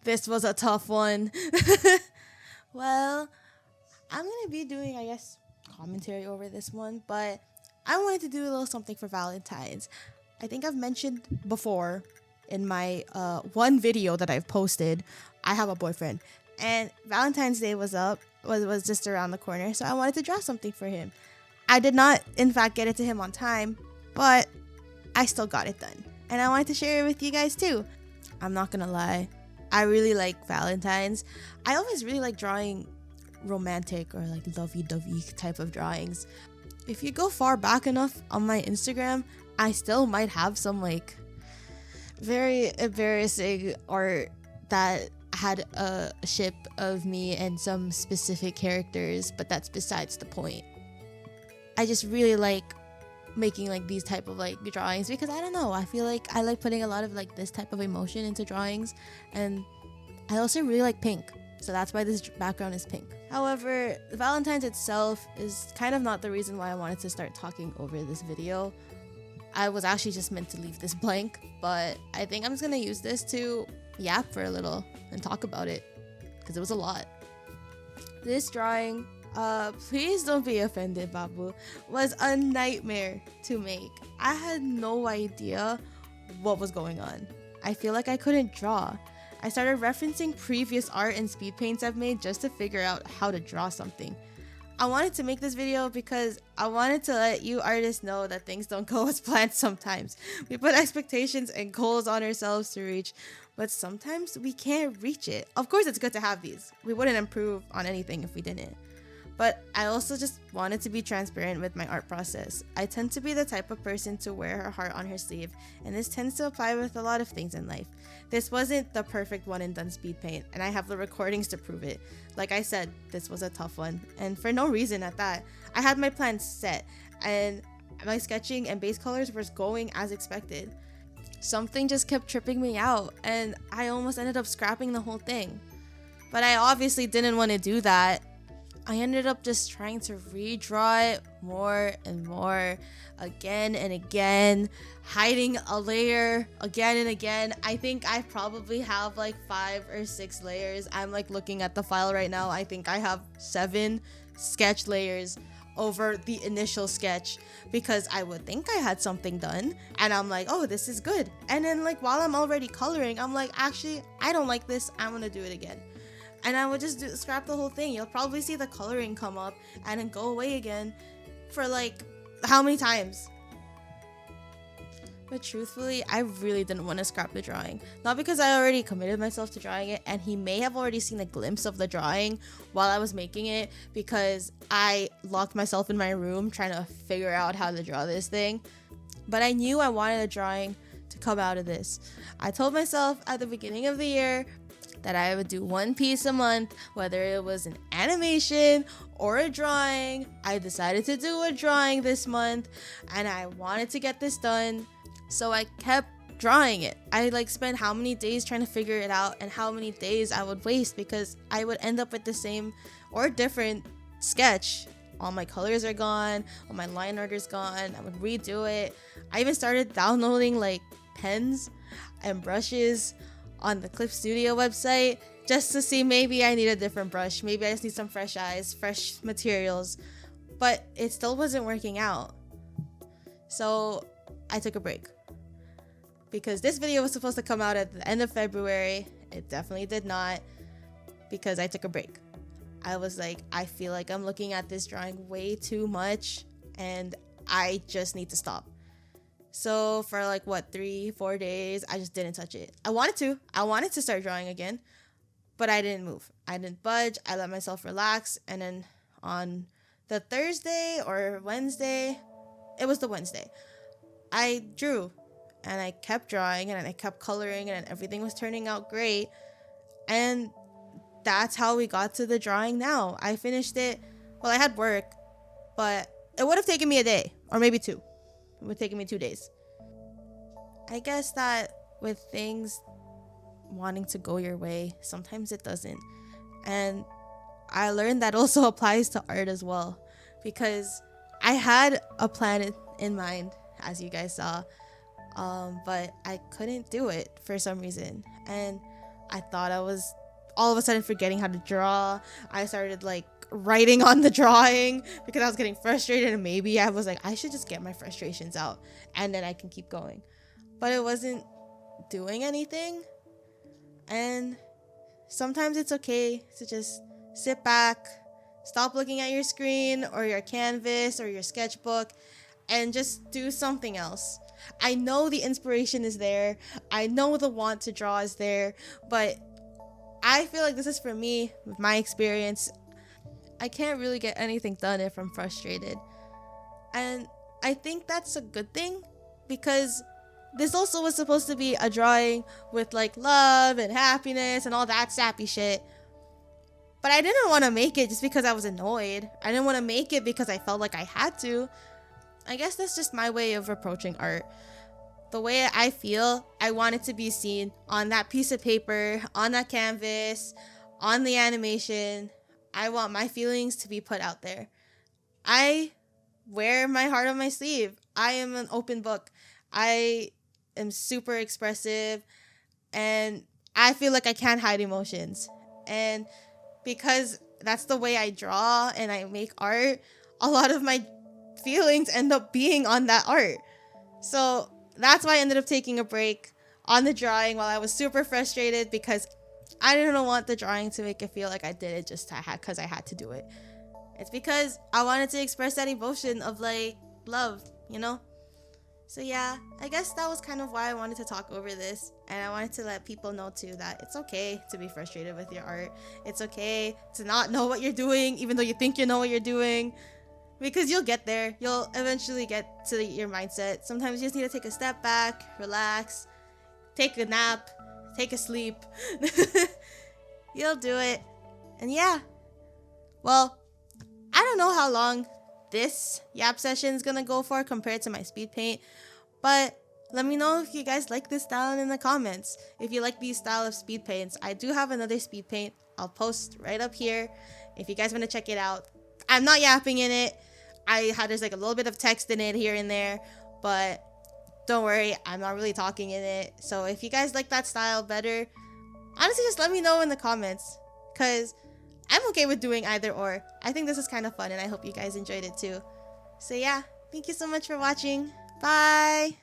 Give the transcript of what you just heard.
This was a tough one. Well, I'm gonna be doing, I guess, commentary over this one, but I wanted to do a little something for Valentine's. I think I've mentioned before in my one video that I've posted, I have a boyfriend, and Valentine's Day was just around the corner, so I wanted to draw something for him. I did not, in fact, get it to him on time, but I still got it done, and I wanted to share it with you guys too. I'm not gonna lie, I really like Valentine's. I always really like drawing romantic or like lovey-dovey type of drawings. If you go far back enough on my Instagram, I still might have some like very embarrassing art that had a ship of me and some specific characters, but that's besides the point. I just really like making like these type of like drawings because I don't know, I feel like I like putting a lot of like this type of emotion into drawings, and I also really like pink, so that's why this background is pink. However, Valentine's itself is kind of not the reason why I wanted to start talking over this video. I was actually just meant to leave this blank, but I think I'm just gonna use this to yap for a little and talk about it because it was a lot. This drawing, please don't be offended, Babu, was a nightmare to make. I had no idea what was going on. I feel like I couldn't draw. I started referencing previous art and speed paints I've made just to figure out how to draw something. I wanted to make this video because I wanted to let you artists know that things don't go as planned sometimes. We put expectations and goals on ourselves to reach, but sometimes we can't reach it. Of course, it's good to have these. We wouldn't improve on anything if we didn't. But I also just wanted to be transparent with my art process. I tend to be the type of person to wear her heart on her sleeve, and this tends to apply with a lot of things in life. This wasn't the perfect one and done speed paint, and I have the recordings to prove it. Like I said, this was a tough one, and for no reason at that. I had my plan set, and my sketching and base colors were going as expected. Something just kept tripping me out, and I almost ended up scrapping the whole thing. But I obviously didn't want to do that. I ended up just trying to redraw it more and more, again and again, hiding a layer again and again. I think I probably have like 5 or 6 layers. I'm like looking at the file right now. I think I have 7 sketch layers over the initial sketch because I would think I had something done and I'm like, oh, this is good. And then like while I'm already coloring, I'm like, actually, I don't like this. I'm gonna do it again. And I would just scrap the whole thing. You'll probably see the coloring come up and then go away again for like how many times? But truthfully, I really didn't want to scrap the drawing. Not because I already committed myself to drawing it, and he may have already seen a glimpse of the drawing while I was making it because I locked myself in my room trying to figure out how to draw this thing. But I knew I wanted a drawing to come out of this. I told myself at the beginning of the year that I would do one piece a month, whether it was an animation or a drawing. I decided to do a drawing this month and I wanted to get this done. So I kept drawing it. I like spent how many days trying to figure it out and how many days I would waste because I would end up with the same or different sketch. All my colors are gone, all my line art is gone. I would redo it. I even started downloading like pens and brushes on the Clip Studio website just to see maybe I need a different brush. Maybe I just need some fresh eyes, fresh materials. But it still wasn't working out. So I took a break. Because this video was supposed to come out at the end of February. It definitely did not because I took a break. I was like, I feel like I'm looking at this drawing way too much and I just need to stop. So for like 3-4 days, I just didn't touch it. I wanted to start drawing again, but I didn't move. I didn't budge. I let myself relax. And then on the Thursday or Wednesday, it was the Wednesday, I drew and I kept drawing and I kept coloring and everything was turning out great. And that's how we got to the drawing now. I finished it. Well, I had work, but it would have taken me a day or maybe 2. It would have taken me 2 days. I guess that with things wanting to go your way, sometimes it doesn't. And I learned that also applies to art as well. Because I had a plan in mind, as you guys saw. But I couldn't do it for some reason. And I thought I was all of a sudden forgetting how to draw. I started like writing on the drawing because I was getting frustrated, and maybe I was like, I should just get my frustrations out and then I can keep going. But it wasn't doing anything. And sometimes it's okay to just sit back, stop looking at your screen or your canvas or your sketchbook, and just do something else. I know the inspiration is there. I know the want to draw is there, but I feel like this is for me, with my experience. I can't really get anything done if I'm frustrated. And I think that's a good thing, because this also was supposed to be a drawing with like love and happiness and all that sappy shit. But I didn't want to make it just because I was annoyed. I didn't want to make it because I felt like I had to. I guess that's just my way of approaching art. The way I feel, I want it to be seen on that piece of paper, on that canvas, on the animation. I want my feelings to be put out there. I wear my heart on my sleeve. I am an open book. I am super expressive, and I feel like I can't hide emotions. And because that's the way I draw and I make art, a lot of my feelings end up being on that art. So that's why I ended up taking a break on the drawing while I was super frustrated, because I didn't want the drawing to make it feel like I did it just because I had to do it. It's because I wanted to express that emotion of like love, you know? So yeah, I guess that was kind of why I wanted to talk over this. And I wanted to let people know too that it's okay to be frustrated with your art. It's okay to not know what you're doing, even though you think you know what you're doing. Because you'll get there. You'll eventually get to your mindset. Sometimes you just need to take a step back, relax, take a nap, take a sleep. You'll do it. And yeah. Well, I don't know how long this Yap session is gonna go for compared to my speed paint, but let me know if you guys like this style in the comments. If you like these style of speed paints, I do have another speed paint. I'll post right up here if you guys want to check it out. I'm not yapping in it. There's like a little bit of text in it here and there, but don't worry, I'm not really talking in it. So if you guys like that style better, honestly, just let me know in the comments, because I'm okay with doing either or. I think this is kind of fun, and I hope you guys enjoyed it too. So yeah, thank you so much for watching. Bye!